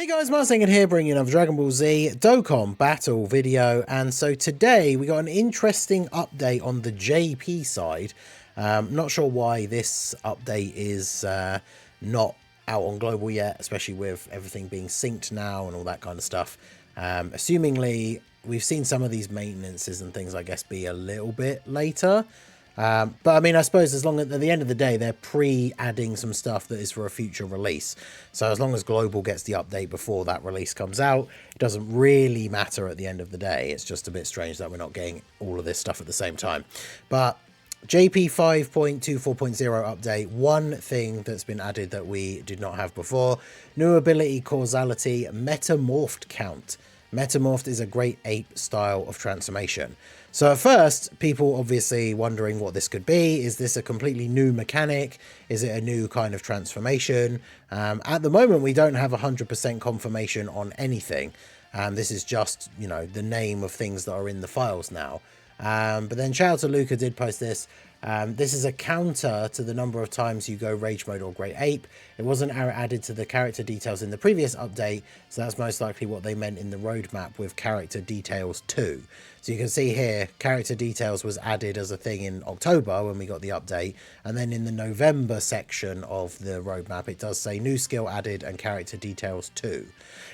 Hey guys, Martin here bringing another Dragon Ball Z Dokkan battle video, and so today we got an interesting update on the JP side. Not sure why this update is not out on global yet, especially with everything being synced now and all that kind of stuff. Assumingly, we've seen some of these maintenances and things, I guess, be a little bit later. But I mean, I suppose as long as at the end of the day, they're pre-adding some stuff that is for a future release. So as long as Global gets the update before that release comes out, it doesn't really matter at the end of the day. It's just a bit strange that we're not getting all of this stuff at the same time. But JP 5.24.0 update, one thing that's been added that we did not have before, new ability causality, metamorphed count. Metamorphed is a great ape style of transformation. So at first, people obviously wondering what this could be. Is this a completely new mechanic? Is it a new kind of transformation? At the moment, we don't have 100% confirmation on anything. This is just, you know, the name of things that are in the files now. But then shout out to Luca did post this. This is a counter to the number of times you go Rage Mode or Great Ape. It wasn't added to the character details in the previous update, so that's most likely what they meant in the roadmap with character details 2. So you can see here, character details was added as a thing in October when we got the update, and then in the November section of the roadmap, it does say new skill added and character details 2.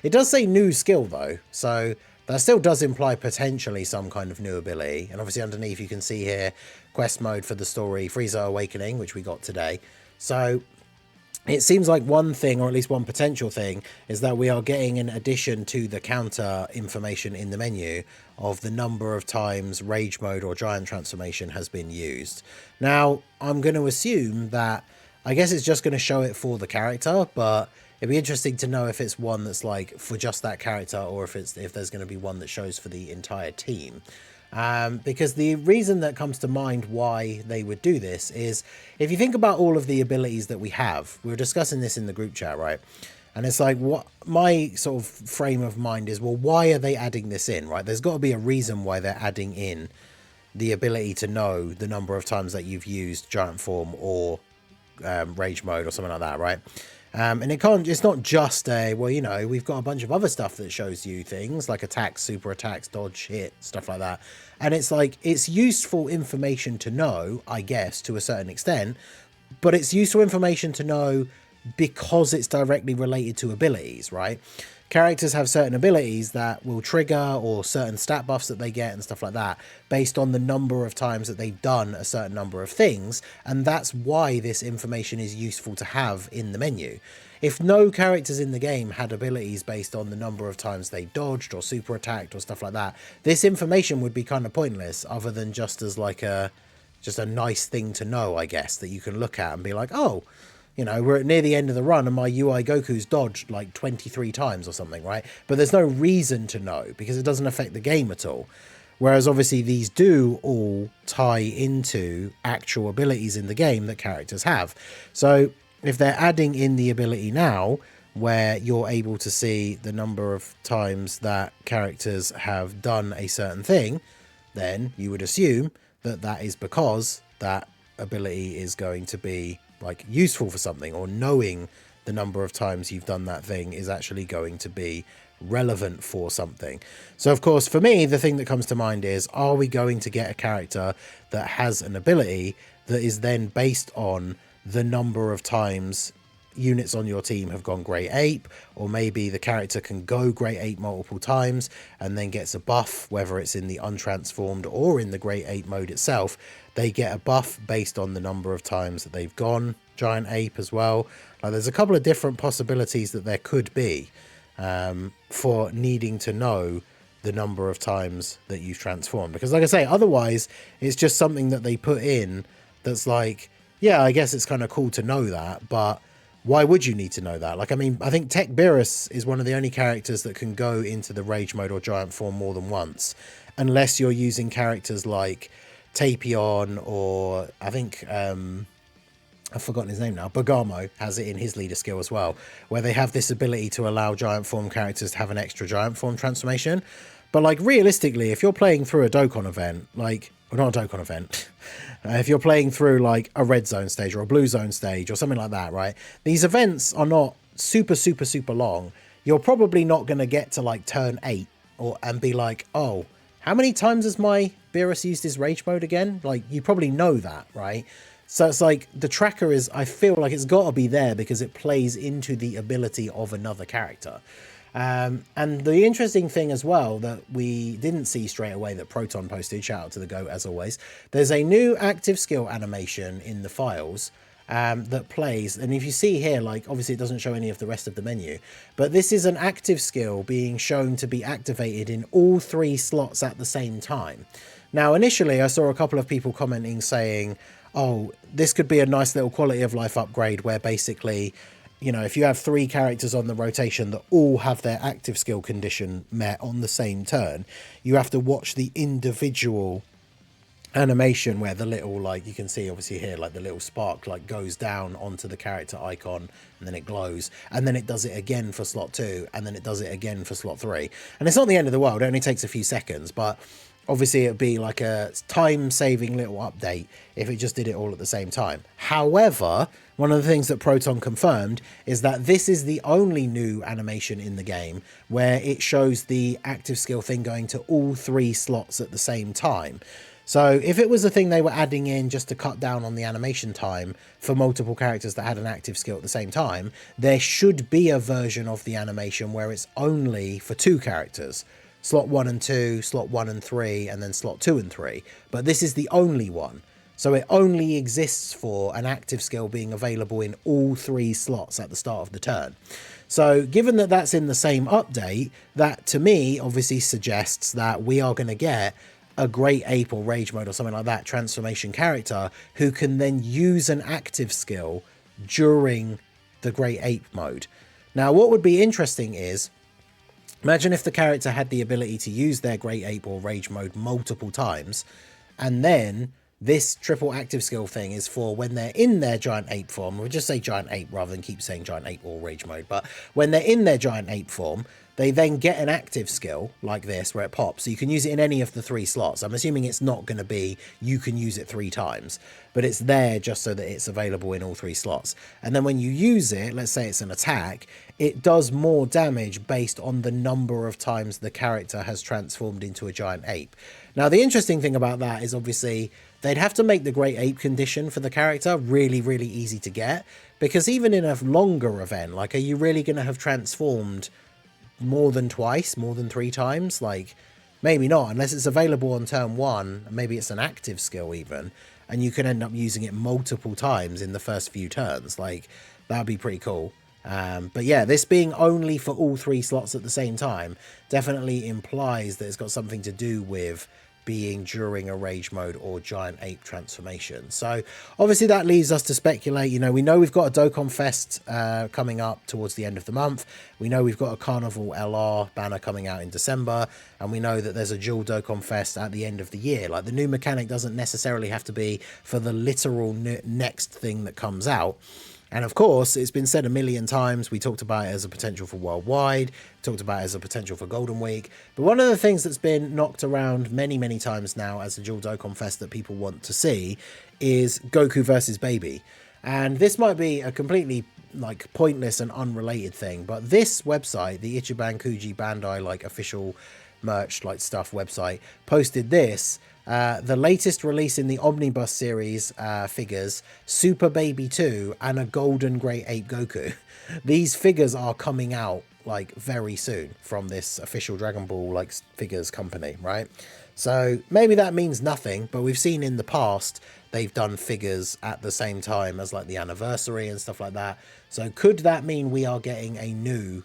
It does say new skill though, so that still does imply potentially some kind of new ability. And obviously underneath you can see here quest mode for the story Frieza Awakening, which we got today. So it seems like one thing, or at least one potential thing, is that we are getting an addition to the counter information in the menu of the number of times Rage Mode or Giant Transformation has been used. Now, I'm going to assume that, I guess it's just going to show it for the character, but it'd be interesting to know if it's one that's like for just that character, or if there's going to be one that shows for the entire team. Because the reason that comes to mind why they would do this is, if you think about all of the abilities that we have, we were discussing this in the group chat, right? And it's like, what my sort of frame of mind is, well, why are they adding this in, right? There's got to be a reason why they're adding in the ability to know the number of times that you've used Giant Form or Rage Mode or something like that, right? And it's not just a, well, you know, we've got a bunch of other stuff that shows you things like attacks, super attacks, dodge, hit, stuff like that. And it's like, it's useful information to know, I guess, to a certain extent, but it's useful information to know because it's directly related to abilities, right? Characters have certain abilities that will trigger, or certain stat buffs that they get and stuff like that, based on the number of times that they've done a certain number of things, and that's why this information is useful to have in the menu. If no characters in the game had abilities based on the number of times they dodged or super attacked or stuff like that, this information would be kind of pointless, other than just as like a nice thing to know, I guess, that you can look at and be like, oh, you know, we're near the end of the run and my UI Goku's dodged like 23 times or something, right? But there's no reason to know because it doesn't affect the game at all. Whereas obviously these do all tie into actual abilities in the game that characters have. So if they're adding in the ability now where you're able to see the number of times that characters have done a certain thing, then you would assume that that is because that ability is going to be like useful for something, or knowing the number of times you've done that thing is actually going to be relevant for something. So of course, for me, the thing that comes to mind is, are we going to get a character that has an ability that is then based on the number of times units on your team have gone Great Ape, or maybe the character can go Great Ape multiple times and then gets a buff, whether it's in the untransformed or in the Great Ape mode itself. They get a buff based on the number of times that they've gone Giant Ape as well. Like, there's a couple of different possibilities that there could be for needing to know the number of times that you've transformed, because like I say, otherwise it's just something that they put in that's like, yeah, I guess it's kind of cool to know that, but why would you need to know that? Like, I mean, I think Tech Beerus is one of the only characters that can go into the Rage Mode or Giant Form more than once, unless you're using characters like Tapion, or I think, I've forgotten his name now, Bergamo has it in his leader skill as well, where they have this ability to allow Giant Form characters to have an extra Giant Form transformation. But like, realistically, if you're playing through a Dokkan event, like, or not a Dokkan event, if you're playing through like a red zone stage or a blue zone stage or something like that, right? These events are not super long. you're probably not going to get to like turn 8 and be like, oh, how many times has my Beerus used his rage mode again? Like, you probably know that, right? So it's like the tracker is, I feel like it's got to be there because it plays into the ability of another character. And the interesting thing as well that we didn't see straight away that Proton posted, shout out to the GOAT as always, there's a new active skill animation in the files that plays, and if you see here, like obviously it doesn't show any of the rest of the menu, but this is an active skill being shown to be activated in all 3 slots at the same time. Now initially I saw a couple of people commenting saying, oh, this could be a nice little quality of life upgrade where basically, you know, if you have 3 characters on the rotation that all have their active skill condition met on the same turn, you have to watch the individual animation where the little, like you can see obviously here, like the little spark like goes down onto the character icon and then it glows, and then it does it again for slot 2, and then it does it again for slot 3. And it's not the end of the world, it only takes a few seconds, but obviously it'd be like a time-saving little update if it just did it all at the same time. However, one of the things that Proton confirmed is that this is the only new animation in the game where it shows the active skill thing going to all 3 slots at the same time. So if it was a thing they were adding in just to cut down on the animation time for multiple characters that had an active skill at the same time, there should be a version of the animation where it's only for 2 characters. Slot 1 and 2, slot 1 and 3, and then slot 2 and 3. But this is the only one. So it only exists for an active skill being available in all 3 slots at the start of the turn. So given that that's in the same update, that to me obviously suggests that we are going to get a Great Ape or Rage Mode or something like that transformation character who can then use an active skill during the Great Ape mode. Now what would be interesting is, imagine if the character had the ability to use their Great Ape or Rage Mode multiple times, and then this triple active skill thing is for when they're in their Giant Ape form. We'll just say Giant Ape rather than keep saying Giant Ape or Rage Mode, but when they're in their Giant Ape form, they then get an active skill like this where it pops. So you can use it in any of the 3 slots. I'm assuming it's not going to be you can use it 3 times, but it's there just so that it's available in all 3 slots. And then when you use it, let's say it's an attack, it does more damage based on the number of times the character has transformed into a giant ape. Now, the interesting thing about that is obviously they'd have to make the Great Ape condition for the character really, really easy to get, because even in a longer event, like, are you really going to have transformed more than twice, more than 3 times? Like, maybe not, unless it's available on turn 1, maybe it's an active skill even, and you can end up using it multiple times in the first few turns. Like, that'd be pretty cool. But yeah, this being only for all 3 slots at the same time definitely implies that it's got something to do with being during a Rage Mode or Giant Ape transformation. So obviously that leads us to speculate. You know we've got a Dokkan Fest coming up towards the end of the month. We know we've got a Carnival LR banner coming out in December, and we know that there's a dual Dokkan Fest at the end of the year. Like, the new mechanic doesn't necessarily have to be for the literal next thing that comes out. And of course, it's been said a million times, we talked about it as a potential for worldwide, talked about it as a potential for Golden Week. But one of the things that's been knocked around many, many times now as a dual Dokkan Fest that people want to see is Goku versus Baby. And this might be a completely like pointless and unrelated thing, but this website, the Ichiban Kuji Bandai like official merch like stuff website, posted this. The latest release in the Omnibus series figures, Super Baby 2 and a Golden Great Ape Goku. These figures are coming out like very soon from this official Dragon Ball like figures company, right? So maybe that means nothing, but we've seen in the past they've done figures at the same time as like the anniversary and stuff like that. So could that mean we are getting a new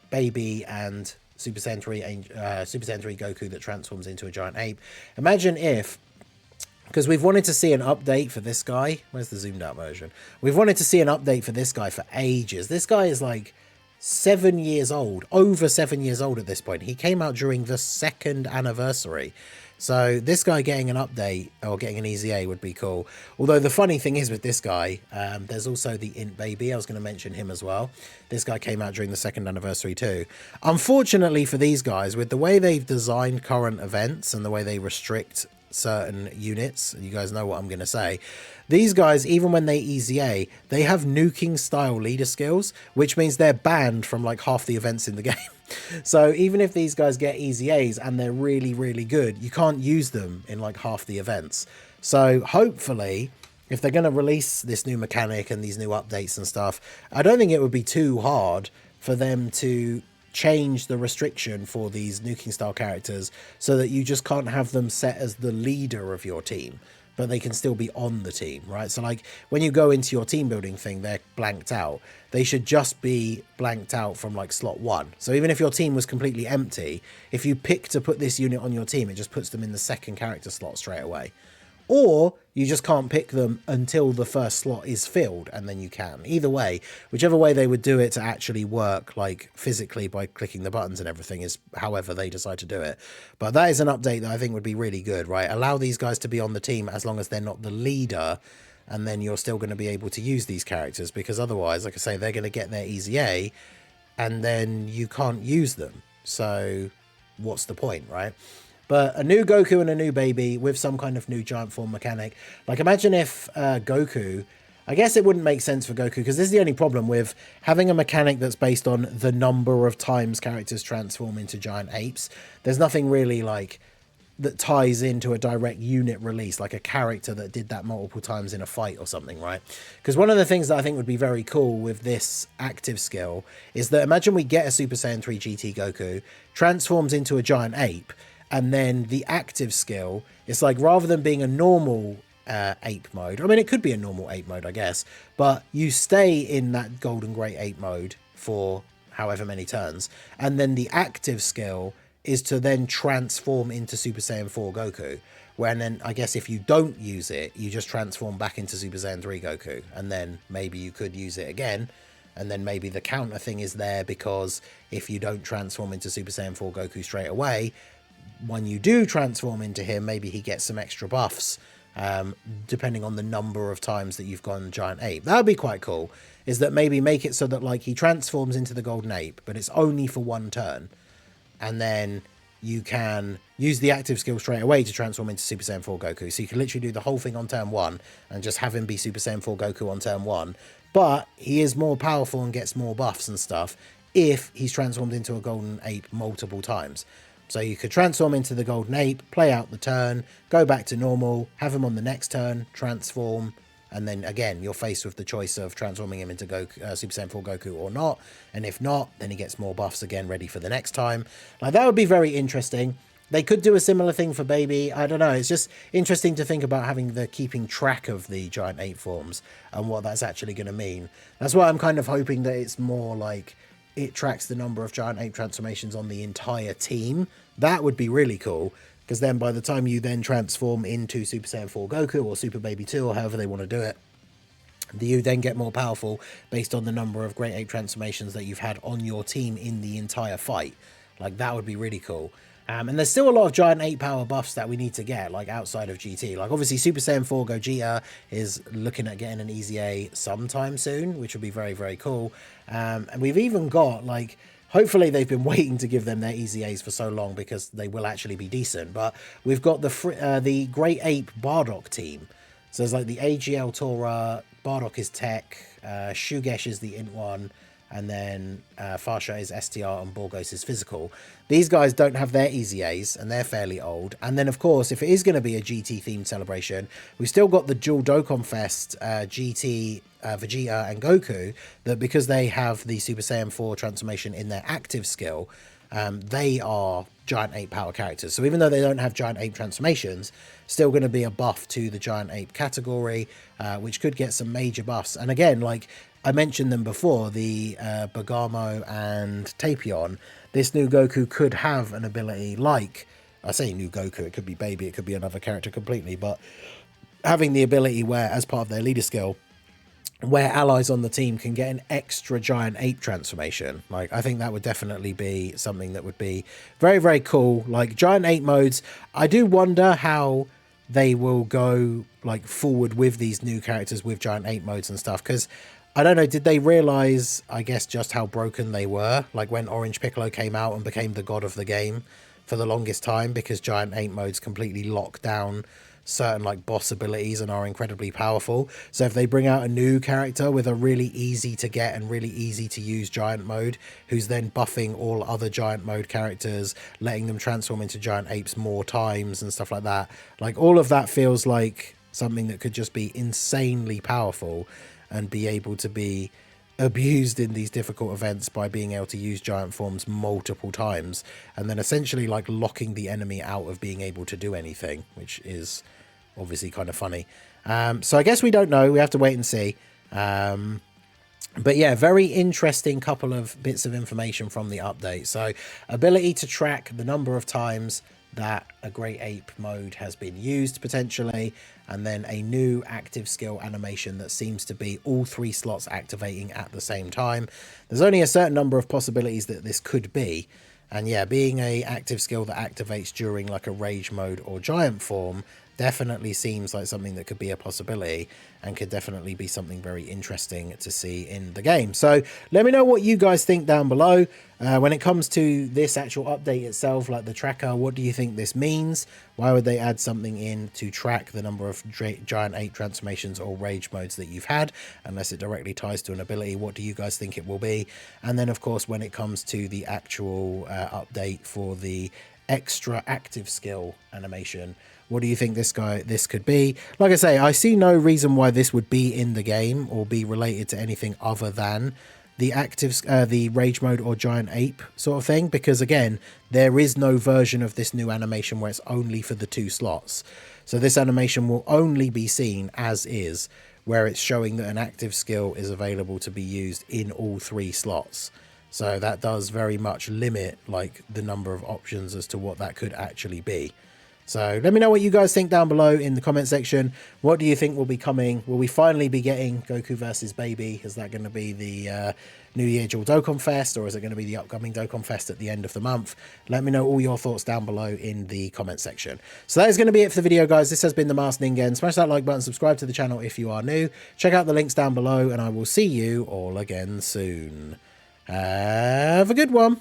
Baby and Super Sentai Goku that transforms into a giant ape? Imagine if, because we've wanted to see an update for this guy. Where's the zoomed out version? We've wanted to see an update for this guy for ages. This guy is like 7 years old, over 7 years old at this point. He came out during the 2nd anniversary. So this guy getting an update or getting an EZA would be cool. Although the funny thing is with this guy, there's also the Int Baby. I was going to mention him as well. This guy came out during the 2nd anniversary too. Unfortunately for these guys, with the way they've designed current events and the way they restrict certain units, you guys know what I'm going to say. These guys, even when they EZA, they have nuking style leader skills, which means they're banned from like half the events in the game. So even if these guys get EZAs and they're really, really good, you can't use them in like half the events. So hopefully, if they're going to release this new mechanic and these new updates and stuff, I don't think it would be too hard for them to change the restriction for these nuking style characters so that you just can't have them set as the leader of your team, but they can still be on the team, right? So like when you go into your team building thing, they're blanked out. They should just be blanked out from like slot 1. So even if your team was completely empty, if you pick to put this unit on your team, it just puts them in the second character slot straight away. Or you just can't pick them until the first slot is filled, and then you can. Either way, whichever way they would do it to actually work, like physically by clicking the buttons and everything, is however they decide to do it. But that is an update that I think would be really good, right? Allow these guys to be on the team as long as they're not the leader, and then you're still going to be able to use these characters, because otherwise, like I say, they're going to get their EZA, and then you can't use them. So what's the point, right? But a new Goku and a new baby with some kind of new giant form mechanic. Like imagine if Goku, I guess it wouldn't make sense for Goku, because this is the only problem with having a mechanic that's based on the number of times characters transform into giant apes. There's nothing really like that ties into a direct unit release, like a character that did that multiple times in a fight or something, right? Because one of the things that I think would be very cool with this active skill is that imagine we get a Super Saiyan 3 GT Goku, transforms into a giant ape, and then the active skill, it's like rather than being a normal ape mode, I mean, it could be a normal ape mode, I guess, but you stay in that golden great ape mode for however many turns, and then the active skill is to then transform into Super Saiyan 4 Goku, when then I guess if you don't use it, you just transform back into Super Saiyan 3 Goku, and then maybe you could use it again, and then maybe the counter thing is there, because if you don't transform into Super Saiyan 4 Goku straight away, when you do transform into him, maybe he gets some extra buffs, depending on the number of times that you've gone giant ape. That would be quite cool, is that maybe make it so that like he transforms into the golden ape, but it's only for one turn, and then you can use the active skill straight away to transform into Super Saiyan 4 Goku. So you can literally do the whole thing on turn 1 and just have him be Super Saiyan 4 Goku on turn 1, but he is more powerful and gets more buffs and stuff if he's transformed into a golden ape multiple times. So you could transform into the golden ape, play out the turn, go back to normal, have him on the next turn, transform, and then again you're faced with the choice of transforming him into Super Saiyan 4 Goku or not. And if not, then he gets more buffs again, ready for the next time. Like that would be very interesting. They could do a similar thing for baby. I don't know. It's just interesting to think about having the keeping track of the giant ape forms and what that's actually going to mean. That's why I'm kind of hoping that it's more like it tracks the number of giant ape transformations on the entire team. That would be really cool, because then by the time you then transform into Super Saiyan 4 Goku or Super Baby 2 or however they want to do it, you then get more powerful based on the number of great ape transformations that you've had on your team in the entire fight. Like that would be really cool. And there's still a lot of giant ape power buffs that we need to get, like outside of GT. Like obviously Super Saiyan 4 Gogeta is looking at getting an EZA sometime soon, which would be very, very cool. And we've even got like, hopefully they've been waiting to give them their EZAs for so long, because they will actually be decent. But we've got the Great Ape Bardock team. So there's like the AGL Tora, Bardock is Tech, Shugesh is the Int one, and then Farsha is STR and Borgos is Physical. These guys don't have their EZAs, and they're fairly old. And then, of course, if it is going to be a GT-themed celebration, we've still got the dual Dokkan Fest, GT, Vegeta and Goku, that because they have the Super Saiyan 4 transformation in their active skill, they are giant ape power characters. So even though they don't have giant ape transformations, still going to be a buff to the giant ape category, which could get some major buffs. And again, like I mentioned them before, the Bergamo and Tapion, this new Goku could have an ability like, I say new Goku, it could be baby, it could be another character completely, but having the ability where, as part of their leader skill, where allies on the team can get an extra giant ape transformation. Like, I think that would definitely be something that would be very, very cool. Like, giant ape modes, I do wonder how they will go, like, forward with these new characters with giant ape modes and stuff, because I don't know, did they realize, I guess, just how broken they were? Like when Orange Piccolo came out and became the god of the game, for the longest time, because giant ape modes completely lock down certain like boss abilities and are incredibly powerful. So if they bring out a new character with a really easy to get and really easy to use giant mode, who's then buffing all other giant mode characters, letting them transform into giant apes more times and stuff like that, like all of that feels like something that could just be insanely powerful and be able to be abused in these difficult events by being able to use giant forms multiple times, and then essentially like locking the enemy out of being able to do anything, which is obviously kind of funny. So I guess we don't know, we have to wait and see. But yeah, very interesting couple of bits of information from the update. So ability to track the number of times that a great ape mode has been used potentially, and then a new active skill animation that seems to be all 3 slots activating at the same time. There's only a certain number of possibilities that this could be, and yeah, being a active skill that activates during like a rage mode or giant form definitely seems like something that could be a possibility and could definitely be something very interesting to see in the game. So let me know what you guys think down below. When it comes to this actual update itself, like the tracker, what do you think this means? Why would they add something in to track the number of giant ape transformations or rage modes that you've had, unless it directly ties to an ability? What do you guys think it will be? And then of course, when it comes to the actual update for the extra active skill animation, what do you think this could be? Like I say, I see no reason why this would be in the game or be related to anything other than the active, the rage mode or giant ape sort of thing, because again, there is no version of this new animation where it's only for the 2 slots. So this animation will only be seen as is, where it's showing that an active skill is available to be used in all 3 slots. So that does very much limit like the number of options as to what that could actually be. So let me know what you guys think down below in the comment section. What do you think will be coming? Will we finally be getting Goku versus Baby? Is that going to be the New Year Dual Dokkan Fest, or is it going to be the upcoming Dokkan Fest at the end of the month? Let me know all your thoughts down below in the comment section. So that is going to be it for the video, guys. This has been the Masked Ningen. Smash that like button, subscribe to the channel if you are new. Check out the links down below, and I will see you all again soon. Have a good one.